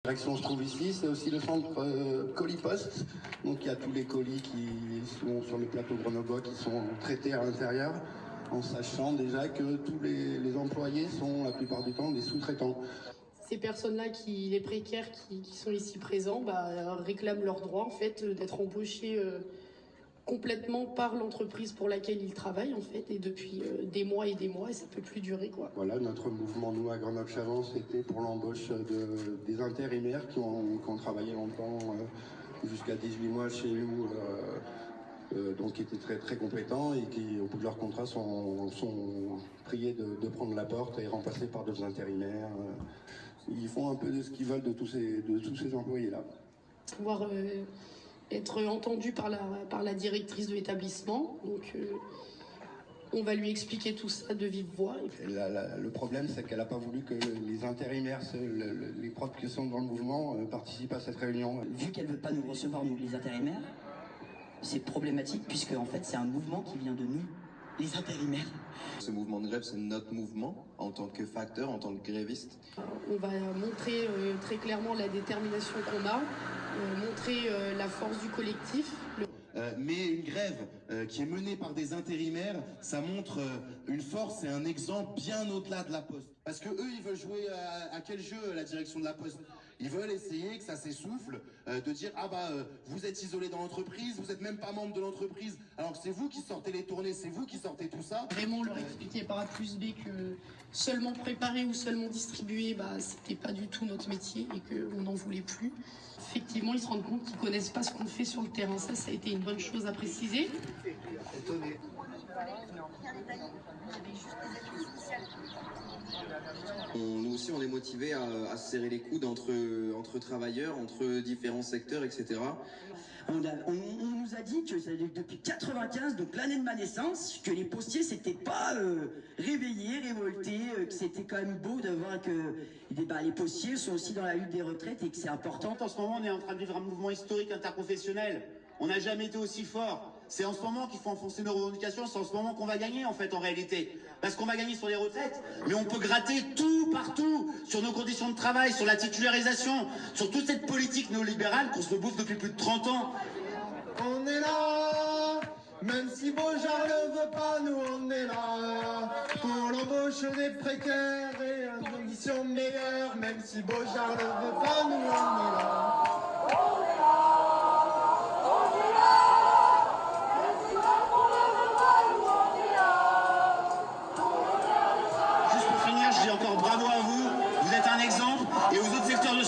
L'action se trouve ici, c'est aussi le centre colis-poste. Donc il y a tous les colis qui sont sur le plateau grenoblois qui sont traités à l'intérieur, en sachant déjà que tous les employés sont la plupart du temps des sous-traitants. Ces personnes-là, les précaires qui sont ici présents, réclament leur droit en fait d'être embauchés complètement par l'entreprise pour laquelle ils travaillent en fait, et depuis des mois et ça peut plus durer quoi. Voilà, notre mouvement nous à Grenoble-Chavant, c'était pour l'embauche des intérimaires qui ont travaillé longtemps, jusqu'à 18 mois chez nous, donc qui étaient très très compétents et qui au bout de leur contrat sont priés de prendre la porte et remplacés par d'autres intérimaires. Ils font un peu de ce qu'ils veulent de tous ces employés-là. Pouvoir être entendu par la directrice de l'établissement. Donc on va lui expliquer tout ça de vive voix. Le problème, c'est qu'elle n'a pas voulu que les intérimaires, les profs qui sont dans le mouvement, participent à cette réunion. Vu qu'elle ne veut pas nous recevoir, nous les intérimaires, c'est problématique puisque en fait c'est un mouvement qui vient de nous, les intérimaires. Ce mouvement de grève, c'est notre mouvement en tant que facteur, en tant que gréviste. On va montrer très clairement la détermination qu'on a, montrer la force du collectif. Mais une grève qui est menée par des intérimaires, ça montre une force et un exemple bien au-delà de la Poste. Parce que eux, ils veulent jouer à quel jeu, la direction de la Poste? Ils veulent essayer que ça s'essouffle, de dire vous êtes isolé dans l'entreprise, vous n'êtes même pas membre de l'entreprise, alors que c'est vous qui sortez les tournées, c'est vous qui sortez tout ça. Vraiment leur expliquer par A plus B que seulement préparer ou seulement distribuer, c'était pas du tout notre métier et qu'on n'en voulait plus. Effectivement, ils se rendent compte qu'ils connaissent pas ce qu'on fait sur le terrain. Ça a été une bonne chose à préciser. Nous aussi, on est motivés à se serrer les coudes entre travailleurs, entre différents secteurs, etc. On nous a dit que depuis 95, donc l'année de ma naissance, que les postiers s'étaient pas réveillés, révoltés, que c'était quand même beau de voir que les postiers sont aussi dans la lutte des retraites et que c'est important. En ce moment, on est en train de vivre un mouvement historique interprofessionnel. On n'a jamais été aussi fort. C'est en ce moment qu'il faut enfoncer nos revendications, c'est en ce moment qu'on va gagner en fait en réalité. Parce qu'on va gagner sur les retraites, mais on peut gratter tout partout, sur nos conditions de travail, sur la titularisation, sur toute cette politique néolibérale qu'on se bouffe depuis plus de 30 ans. On est là, même si Beaujard ne veut pas, nous on est là. Pour l'embauche des précaires et en conditions meilleures, même si Beaujard ne veut pas, nous on est là. Juste pour finir, je dis encore bravo à vous, vous êtes un exemple, et aux autres secteurs de